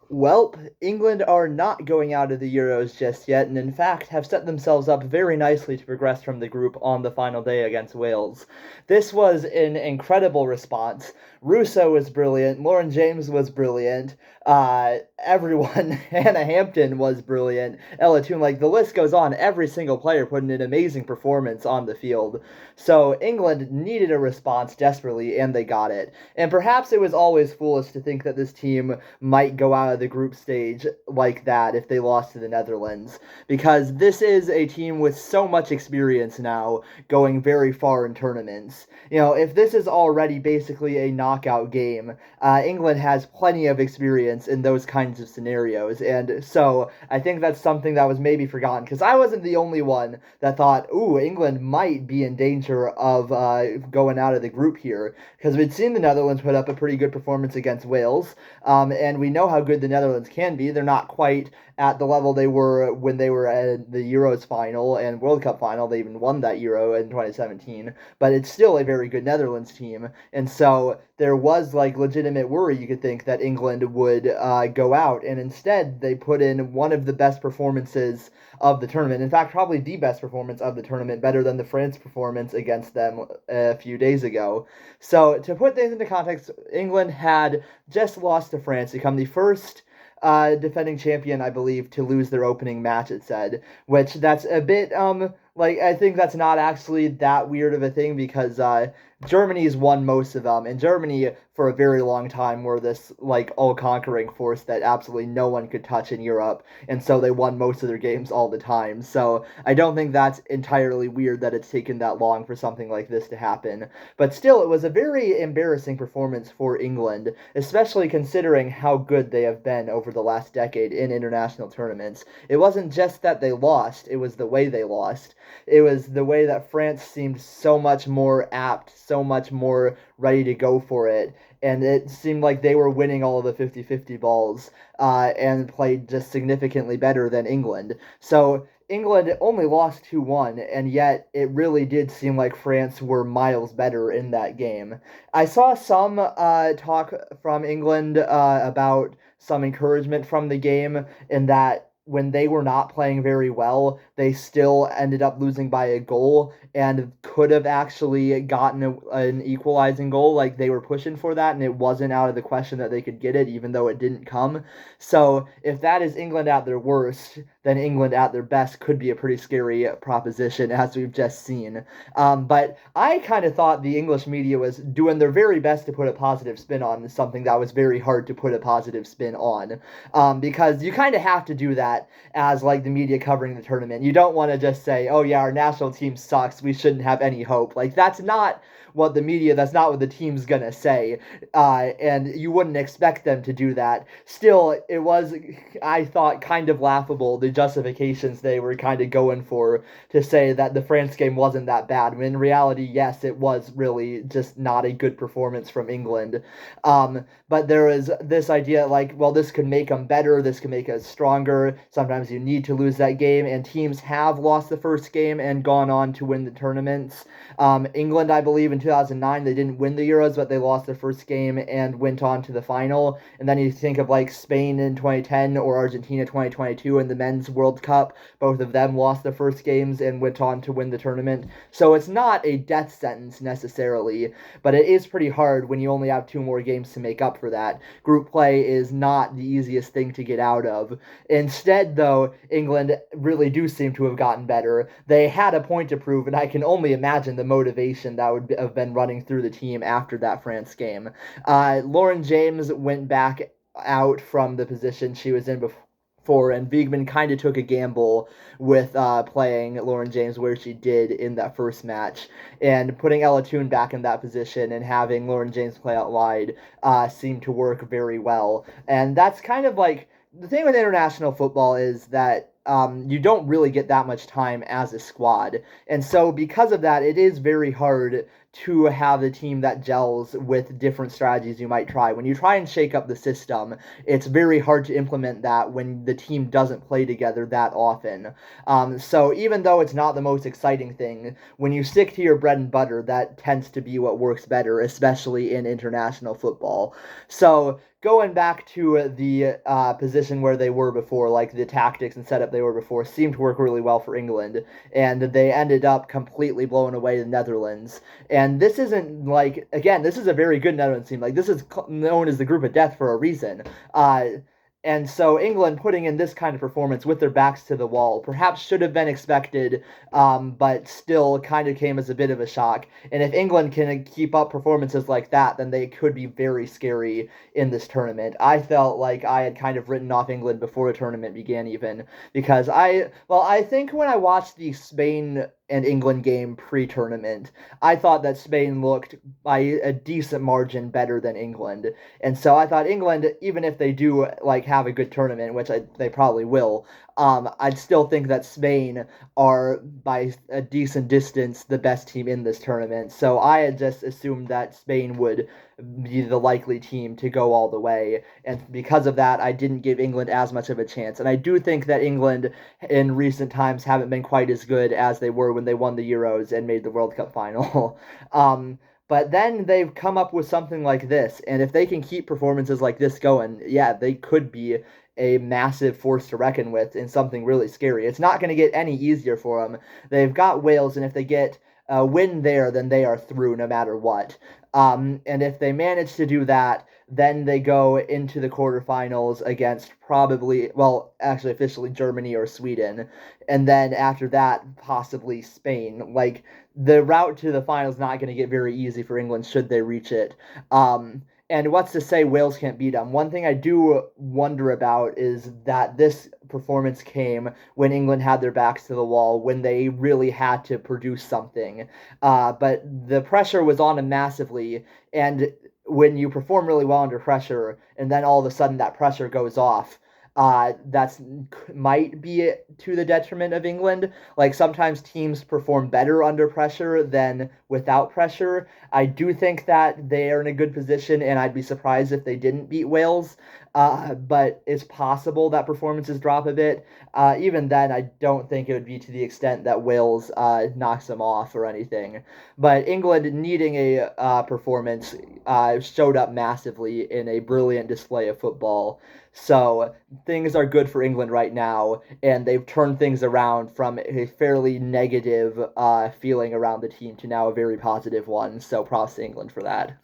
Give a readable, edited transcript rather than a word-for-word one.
Well, England are not going out of the Euros just yet, and in fact have set themselves up very nicely to progress from the group on the final day against Wales. This was an incredible response. Russo was brilliant, Lauren James was brilliant, everyone, Hannah Hampton was brilliant, Ella Toon, like the list goes on. Every single player put in an amazing performance on the field. So England needed a response desperately, and they got it. And perhaps it was always foolish to think that this team might go out of the group stage like that if they lost to the Netherlands, because this is a team with so much experience now going very far in tournaments. If this is already basically a knockout game, England has plenty of experience in those kinds of scenarios. And so I think that's something that was maybe forgotten, because I wasn't the only one that thought, ooh, England might be in danger of going out of the group here, because we'd seen the Netherlands put up a pretty good performance against Wales. And we know how good the Netherlands can be. They're not quite at the level they were when they were at the Euros final and World Cup final. They even won that Euro in 2017, but it's still a very good Netherlands team. And so there was like legitimate worry, you could think, that England would go out. And instead, they put in one of the best performances of the tournament. In fact, probably the best performance of the tournament, better than the France performance against them a few days ago. So, to put things into context, England had just lost to France, become the first defending champion, I believe, to lose their opening match, it said, which that's a bit, like, I think that's not actually that weird of a thing, because Germany's won most of them, and Germany for a very long time were this like all-conquering force that absolutely no one could touch in Europe, and so they won most of their games all the time. So I don't think that's entirely weird that it's taken that long for something like this to happen. But still, it was a very embarrassing performance for England, especially considering how good they have been over the last decade in international tournaments. It wasn't just that they lost, it was the way they lost. It was the way that France seemed so much more apt, so much more ready to go for it. And it seemed like they were winning all of the 50-50 balls and played just significantly better than England. So England only lost 2-1, and yet it really did seem like France were miles better in that game. I saw some talk from England about some encouragement from the game, in that when they were not playing very well, they still ended up losing by a goal and could have actually gotten an equalizing goal. Like, they were pushing for that, and it wasn't out of the question that they could get it, even though it didn't come. So, if that is England at their worst, then England at their best could be a pretty scary proposition, as we've just seen. But I kind of thought the English media was doing their very best to put a positive spin on something that was very hard to put a positive spin on, because you kind of have to do that as like the media covering the tournament. You don't want to just say, "Oh yeah, our national team sucks. We shouldn't have any hope." Like, that's not what the media. That's not what the team's gonna say, and you wouldn't expect them to do that. Still, it was, I thought, kind of laughable, the justifications they were kind of going for to say that the France game wasn't that bad. When in reality, yes, it was really just not a good performance from England. But there was this idea like, well, this could make them better, this could make us stronger. Sometimes you need to lose that game, and teams have lost the first game and gone on to win the tournaments. England, I believe, in 2009, they didn't win the Euros, but they lost their first game and went on to the final. And then you think of like Spain in 2010 or Argentina 2022 in the Men's World Cup. Both of them lost their first games and went on to win the tournament. So it's not a death sentence necessarily, but it is pretty hard when you only have two more games to make up for that. Group play is not the easiest thing to get out of. Instead, though, England really do seem to have gotten better. They had a point to prove, and I can only imagine the motivation that would have been running through the team after that France game. Lauren James went back out from the position she was in before, and Wiegman kind of took a gamble with playing Lauren James where she did in that first match, and putting Ella Toon back in that position and having Lauren James play out wide seemed to work very well. And that's kind of like the thing with international football, is that you don't really get that much time as a squad. And so, because of that, it is very hard to have the team that gels with different strategies you might try. When you try and shake up the system, it's very hard to implement that when the team doesn't play together that often. So, even though it's not the most exciting thing, when you stick to your bread and butter, that tends to be what works better, especially in international football. So, going back to the position where they were before, like the tactics and setup they were before, seemed to work really well for England, and they ended up completely blowing away the Netherlands. And this isn't like, again, this is a very good Netherlands team. Like, this is known as the group of death for a reason. And so England putting in this kind of performance with their backs to the wall perhaps should have been expected, but still kind of came as a bit of a shock. And if England can keep up performances like that, then they could be very scary in this tournament. I felt like I had kind of written off England before the tournament began, even because I think when I watched the Spain and England game pre-tournament, I thought that Spain looked by a decent margin better than England. And so I thought England, even if they do like have a good tournament, which they probably will, I'd still think that Spain are by a decent distance the best team in this tournament. So I had just assumed that Spain would be the likely team to go all the way. And because of that, I didn't give England as much of a chance. And I do think that England in recent times haven't been quite as good as they were when they won the Euros and made the World Cup final. But then they've come up with something like this, and if they can keep performances like this going, yeah, they could be a massive force to reckon with in something really scary. It's not going to get any easier for them. They've got Wales, and if they get a win there, then they are through no matter what. And if they manage to do that, then they go into the quarterfinals against probably, well, actually officially Germany or Sweden. And then after that, possibly Spain. Like, the route to the final is not going to get very easy for England should they reach it. And what's to say Wales can't beat them? One thing I do wonder about is that this performance came when England had their backs to the wall, when they really had to produce something. But the pressure was on them massively, and when you perform really well under pressure, and then all of a sudden that pressure goes off, that's might be to the detriment of England. Like sometimes teams perform better under pressure than without pressure. I do think that they are in a good position, and I'd be surprised if they didn't beat Wales. But it's possible that performances drop a bit. Even then, I don't think it would be to the extent that Wales knocks them off or anything. But England needing a performance showed up massively in a brilliant display of football. So things are good for England right now, and they've turned things around from a fairly negative feeling around the team to now a very positive one. So props to England for that.